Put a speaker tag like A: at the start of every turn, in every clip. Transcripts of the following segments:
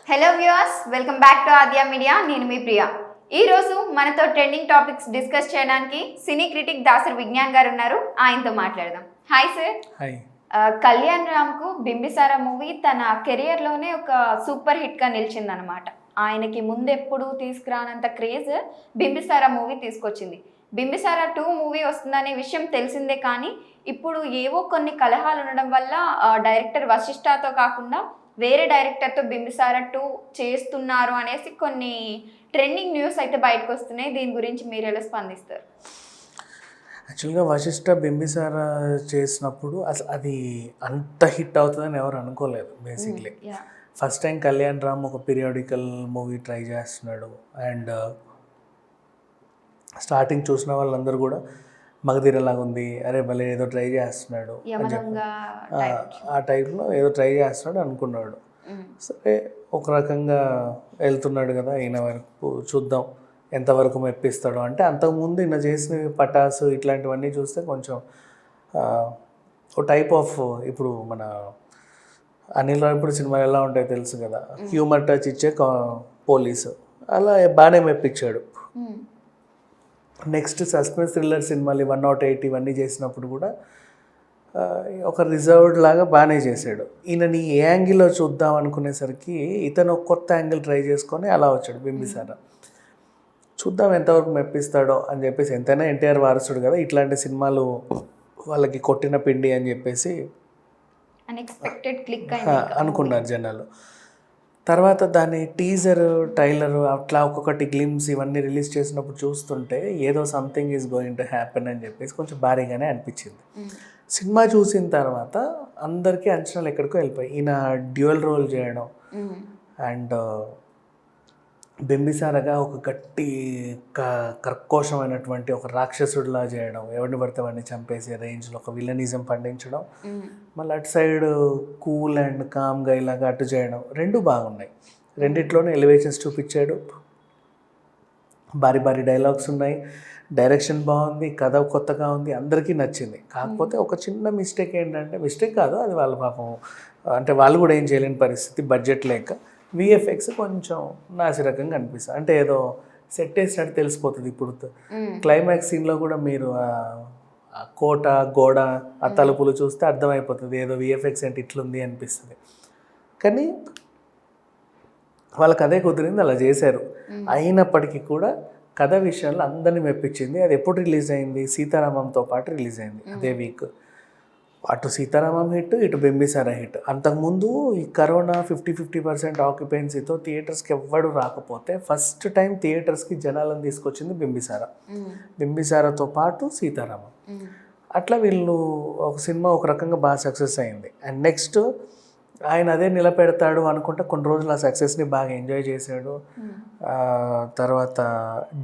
A: Hello viewers, welcome back to Aadya media. నేను మీ ప్రియా. ఈ రోజు మనతో ట్రెండింగ్ టాపిక్స్ డిస్కస్ చేయడానికి సినీ క్రిటిక్ దాసరి విజ్ఞాన్ గారు ఉన్నారు. ఆయనతో మాట్లాడదాం. Hi sir.
B: హాయ్.
A: కళ్యాణ్ రామ్కు బింబిసారా మూవీ తన కెరియర్లోనే ఒక సూపర్ హిట్గా నిలిచిందనమాట. ఆయనకి ముందెప్పుడు తీసుకురానంత క్రేజ్ బింబిసారా మూవీ తీసుకొచ్చింది. బింబిసారా 2 మూవీ వస్తుందనే విషయం తెలిసిందే, కానీ ఇప్పుడు ఏవో కొన్ని కలహాలు ఉండడం వల్ల డైరెక్టర్ వశిష్ఠతో కాకుండా వేరే డైరెక్టర్తో బింబిసారా 2 చేస్తున్నారు అనేసి కొన్ని ట్రెండింగ్ న్యూస్ అయితే బయటకు వస్తున్నాయి. దీని గురించి మీరు ఎలా స్పందిస్తారు?
B: యాక్చువల్గా వశిష్ఠ బింబిసారా చేసినప్పుడు అసలు అది అంత హిట్ అవుతుందని ఎవరు అనుకోలేదు. Basically first time Kalyan Ram ఒక పీరియాడికల్ మూవీ ట్రై చేస్తున్నాడు. అండ్ స్టార్టింగ్ చూసిన వాళ్ళందరూ కూడా మగధీరలాగా ఉంది, అరే భలే ఏదో ట్రై చేస్తున్నాడు అని చెప్పి ఆ టైప్లో ఏదో ట్రై చేస్తున్నాడు అనుకున్నాడు. సరే ఒక రకంగా వెళ్తున్నాడు కదా, ఈయన వరకు చూద్దాం ఎంతవరకు మెప్పిస్తాడు అంటే. అంతకుముందు ఈయన చేసినవి పటాసు ఇట్లాంటివన్నీ చూస్తే కొంచెం ఒక టైప్ ఆఫ్, ఇప్పుడు మన అనిల్ రావిపూడి సినిమాలు ఎలా ఉంటాయో తెలుసు కదా, హ్యూమర్ టచ్ ఇచ్చే పోలీసు, అలా బాగానే మెప్పించాడు. నెక్స్ట్ సస్పెన్స్ థ్రిల్లర్ సినిమాలు 108 ఇవన్నీ చేసినప్పుడు కూడా ఒక రిజర్వ్డ్ లాగా బాగానే చేశాడు. ఈయనని ఏ యాంగిల్లో చూద్దాం అనుకునేసరికి ఇతను ఒక కొత్త యాంగిల్ ట్రై చేసుకొని అలా వచ్చాడు బింబిసారా. చూద్దాం ఎంతవరకు మెప్పిస్తాడో అని చెప్పేసి, ఎంతైనా ఎన్టీఆర్ వారసుడు కదా, ఇట్లాంటి సినిమాలు వాళ్ళకి కొట్టిన పిండి అని చెప్పేసి
A: అన్ఎక్స్పెక్టెడ్ క్లిక్
B: అనుకున్నారు జనాలు. తర్వాత దాని టీజర్, ట్రైలర్ అట్లా ఒక్కొక్కటి గ్లిమ్స్ ఇవన్నీ రిలీజ్ చేసినప్పుడు చూస్తుంటే ఏదో something is going to happen అని చెప్పేసి కొంచెం భారీగానే అనిపించింది. సినిమా చూసిన తర్వాత అందరికీ అంచనాలు ఎక్కడికో వెళ్ళిపోయి, ఈయన డ్యూయల్ రోల్ చేయడం అండ్ బింబిసారగా ఒక గట్టి కర్కోశమైనటువంటి ఒక రాక్షసుడిలా చేయడం, ఎవరిని పడితే వాడిని చంపేసే రేంజ్లో ఒక విలనిజం పండించడం, మళ్ళీ అటు సైడ్ కూల్ అండ్ కామ్గా ఇలాగా అటు చేయడం, రెండు బాగున్నాయి. రెండిట్లోనే ఎలివేషన్స్ చూపించాడు, భారీ భారీ డైలాగ్స్ ఉన్నాయి, డైరెక్షన్ బాగుంది, కథ కొత్తగా ఉంది, అందరికీ నచ్చింది. కాకపోతే ఒక చిన్న మిస్టేక్ ఏంటంటే, మిస్టేక్ కాదు అది, వాళ్ళ పాపం అంటే వాళ్ళు కూడా ఏం చేయలేని పరిస్థితి, బడ్జెట్ లేక విఎఫ్ఎక్స్ కొంచెం నాసిరకంగా అనిపిస్తుంది. అంటే ఏదో సెట్ వేసినట్టు తెలిసిపోతుంది. ఇప్పుడు క్లైమాక్స్ సీన్లో కూడా మీరు ఆ కోట, గోడ, ఆ తలుపులు చూస్తే అర్థమైపోతుంది ఏదో విఎఫ్ఎక్స్ అంటే ఇట్లుంది అనిపిస్తుంది. కానీ వాళ్ళకి అదే కుదిరింది, అలా చేశారు. అయినప్పటికీ కూడా కథ విషయంలో అందరినీ మెప్పించింది. అది ఎప్పుడు రిలీజ్ అయింది? సీతారామంతో పాటు రిలీజ్ అయింది అదే వీక్. అటు సీతారామం హిట్, ఇటు బింబిసారా హిట్. అంతకుముందు ఈ కరోనా 50% ఆక్యుపెన్సీతో థియేటర్స్కి ఎవ్వడు రాకపోతే ఫస్ట్ టైం థియేటర్స్కి జనాలను తీసుకొచ్చింది బింబిసారా. బింబిసారాతో పాటు సీతారామం. అట్లా వీళ్ళు ఒక సినిమా ఒక రకంగా బాగా సక్సెస్ అయింది. అండ్ నెక్స్ట్ ఆయన అదే నిలబెడతాడు అనుకుంటే కొన్ని రోజులు ఆ సక్సెస్ని బాగా ఎంజాయ్ చేశాడు. తర్వాత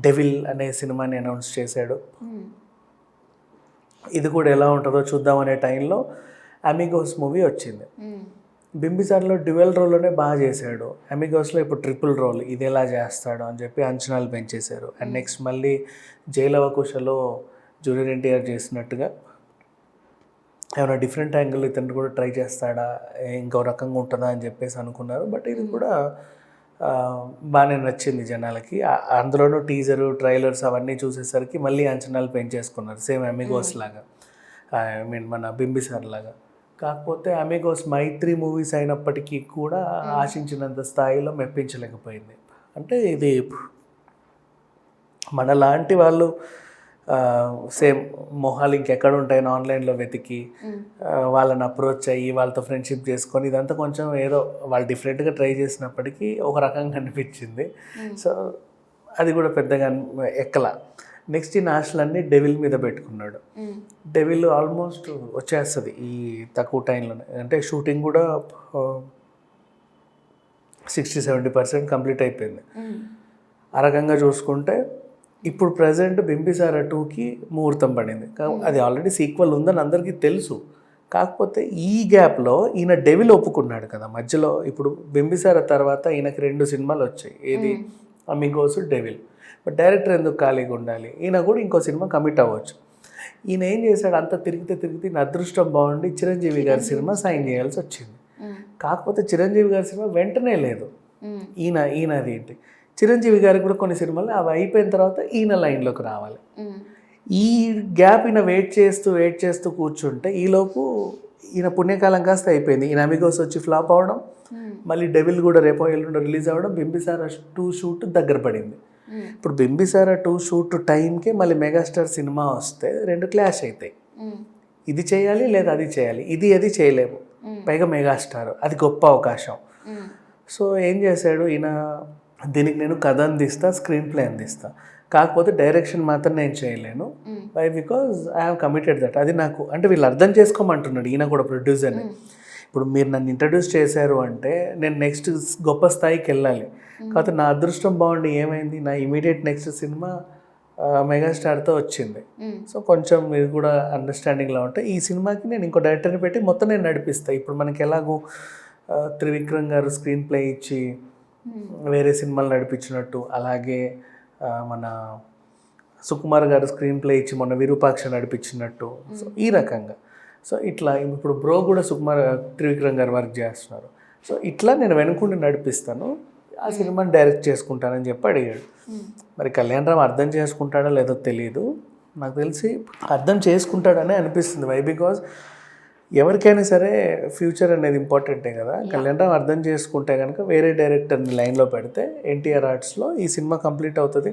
B: డెవిల్ అనే సినిమాని అనౌన్స్ చేశాడు. ఇది కూడా ఎలా ఉంటుందో చూద్దామనే టైంలో అమిగోస్ మూవీ వచ్చింది. బింబిసార్లో డ్యూయల్ రోల్లోనే బాగా చేశాడు. అమిగోస్లో ఇప్పుడు ట్రిపుల్ రోల్, ఇది ఎలా చేస్తాడు అని చెప్పి అంచనాలు పెంచేశారు. అండ్ నెక్స్ట్ మళ్ళీ జైలవకుశలో జూనియర్ ఎన్టీఆర్ చేసినట్టుగా ఏమైనా డిఫరెంట్ యాంగిల్ ఇతను కూడా ట్రై చేస్తాడా, ఇంకో రకంగా ఉంటుందా అని చెప్పేసి అనుకున్నారు. బట్ ఇది కూడా బాగానే నచ్చింది జనాలకి. అందులోనూ టీజరు, ట్రైలర్స్ అవన్నీ చూసేసరికి మళ్ళీ అంచనాలు పెంచేసుకున్నారు, సేమ్ అమిగోస్ లాగా, ఐ మీన్ మన బింబిసార్ లాగా. కాకపోతే అమిగోస్ మైత్రి మూవీస్ అయినప్పటికీ కూడా ఆశించినంత స్థాయిలో మెప్పించలేకపోయింది. అంటే ఇది మనలాంటి వాళ్ళు సేమ్ మొహాలు ఇంకెక్కడ ఉంటాయని ఆన్లైన్లో వెతికి వాళ్ళని అప్రోచ్ అయ్యి వాళ్ళతో ఫ్రెండ్షిప్ చేసుకొని ఇదంతా కొంచెం ఏదో వాళ్ళు డిఫరెంట్గా ట్రై చేసినప్పటికీ ఒక రకంగా అనిపించింది. సో అది కూడా పెద్దగా ఎక్కల. నెక్స్ట్ ఈ ఆశలన్నీ డెవిల్ మీద పెట్టుకున్నాడు. డెవిల్ ఆల్మోస్ట్ వచ్చేస్తుంది ఈ తక్కువ టైంలోనే. అంటే షూటింగ్ కూడా 60-70% కంప్లీట్ అయిపోయింది. ఆ రకంగా చూసుకుంటే ఇప్పుడు ప్రజెంట్ బింబిసారా 2కి ముహూర్తం పడింది. అది ఆల్రెడీ సీక్వెల్ ఉందని అందరికీ తెలుసు. కాకపోతే ఈ గ్యాప్లో ఈయన డెవిల్ ఒప్పుకున్నాడు కదా మధ్యలో. ఇప్పుడు బింబిసారా తర్వాత ఈయనకి 2 సినిమాలు వచ్చాయి, ఏది అమిగోస్, డెవిల్. బట్ డైరెక్టర్ ఎందుకు ఖాళీగా ఉండాలి, ఈయన కూడా ఇంకో సినిమా కమిట్ అవ్వచ్చు. ఈయన ఏం చేశాడు, అంత తిరిగితే నా అదృష్టం బాగుండి చిరంజీవి గారి సినిమా సైన్ చేయాల్సి వచ్చింది. కాకపోతే చిరంజీవి గారి సినిమా వెంటనే లేదు, ఈయనది ఏంటి. చిరంజీవి గారికి కూడా కొన్ని సినిమాలు అవి అయిపోయిన తర్వాత ఈయన లైన్లోకి రావాలి. ఈ గ్యాప్ ఈయన వెయిట్ చేస్తూ కూర్చుంటే ఈలోపు ఈయన పుణ్యకాలం కాస్త అయిపోయింది. ఈయన అమిగోస్ వచ్చి ఫ్లాప్ అవ్వడం, మళ్ళీ డెవిల్ కూడా రేపో ఎల్లుండో రిలీజ్ అవ్వడం, బింబిసారా 2 షూట్ దగ్గర పడింది. ఇప్పుడు బింబిసారా 2 షూట్ టైంకి మళ్ళీ మెగాస్టార్ సినిమా వస్తే 2 క్లాష్ అవుతాయి. ఇది చేయాలి లేదా అది చేయాలి, అది చేయలేము, పైగా మెగాస్టార్, అది గొప్ప అవకాశం. సో ఏం చేశాడు ఈయన, దీనికి నేను కథ అందిస్తా, స్క్రీన్ ప్లే అందిస్తా, కాకపోతే డైరెక్షన్ మాత్రం నేను చేయలేను. Why? Because I have committed that. అది నాకు అంటే వీళ్ళు అర్థం చేసుకోమంటున్నాడు ఈయన కూడా, ప్రొడ్యూసర్ని. ఇప్పుడు మీరు నన్ను ఇంట్రడ్యూస్ చేశారు అంటే నేను నెక్స్ట్ గొప్ప స్థాయికి వెళ్ళాలి. కాకపోతే నా అదృష్టం బాగుండి ఏమైంది, నా ఇమీడియట్ నెక్స్ట్ సినిమా మెగాస్టార్తో వచ్చింది. సో కొంచెం మీరు కూడా అండర్స్టాండింగ్లో ఉంటే ఈ సినిమాకి నేను ఇంకో డైరెక్టర్ని పెట్టి మొత్తం నేను నడిపిస్తాను. ఇప్పుడు మనకి ఎలాగో త్రివిక్రమ్ గారు స్క్రీన్ ప్లే ఇచ్చి వేరే సినిమాలు నడిపించినట్టు, అలాగే మన సుకుమార్ గారు స్క్రీన్ ప్లే ఇచ్చి మొన్న విరూపాక్ష నడిపించినట్టు, సో ఈ రకంగా. సో ఇట్లా ఇప్పుడు బ్రో కూడా త్రివిక్రమ్ గారు వర్క్ చేస్తున్నారు. సో ఇట్లా నేను వెనుకుండి నడిపిస్తాను, ఆ సినిమాని డైరెక్ట్ చేసుకుంటానని చెప్పి అడిగాడు. మరి కళ్యాణ్ రామ్ అర్థం చేసుకుంటాడో లేదో తెలియదు, నాకు తెలిసి అర్థం చేసుకుంటాడనే అనిపిస్తుంది. వై? బికాజ్ ఎవరికైనా సరే ఫ్యూచర్ అనేది ఇంపార్టెంటే కదా. కళ్యాణ్ రామ్ అర్థం చేసుకుంటే కనుక వేరే డైరెక్టర్ని లైన్లో పెడితే ఎన్టీఆర్ ఆర్ట్స్లో ఈ సినిమా కంప్లీట్ అవుతుంది.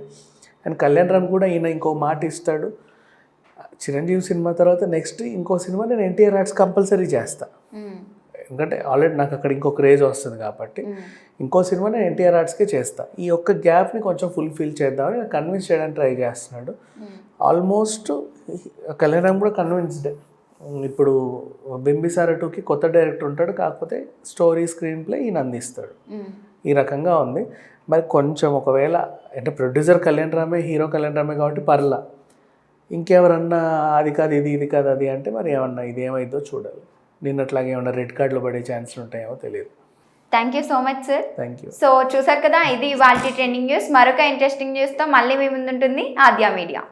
B: అండ్ కళ్యాణ్ రామ్ కూడా ఈయన ఇంకో మాట ఇస్తాడు, చిరంజీవి సినిమా తర్వాత నెక్స్ట్ ఇంకో సినిమా నేను ఎన్టీఆర్ ఆర్ట్స్ కంపల్సరీ చేస్తా, ఎందుకంటే ఆల్రెడీ నాకు అక్కడ ఇంకో క్రేజ్ వస్తుంది కాబట్టి ఇంకో సినిమా నేను ఎన్టీఆర్ ఆర్ట్స్కే చేస్తా. ఈ ఒక్క గ్యాప్ని కొంచెం ఫుల్ఫిల్ చేద్దామని కన్విన్స్ చేయడానికి ట్రై చేస్తున్నాడు. ఆల్మోస్ట్ కళ్యాణ్ రామ్ కూడా కన్విన్స్డ్. ఇప్పుడు బింబిసారా 2కి కొత్త డైరెక్టర్ ఉంటాడు, కాకపోతే స్టోరీ స్క్రీన్ ప్లే ఈయన అందిస్తాడు. ఈ రకంగా ఉంది. మరి కొంచెం ఒకవేళ అంటే ప్రొడ్యూసర్ కళ్యాణ్ రామే, హీరో కళ్యాణ్ రామే కాబట్టి పర్లా, ఇంకెవరన్నా అది కాదు ఇది కాదు అది అంటే మరి ఏమన్నా ఇది ఏమైందో చూడాలి. నిన్నట్లాగే ఏమన్నా రెడ్ కార్డులో పడే ఛాన్సులు ఉంటాయేమో తెలియదు.
A: Thank you so much sir.
B: Thank you.
A: So చూసారు కదా, ఇది వాళ్ళ ట్రెండింగ్ న్యూస్. మరొక ఇంట్రెస్టింగ్ న్యూస్తో మళ్ళీ మీ ముందుంటుంది ఆద్య మీడియా.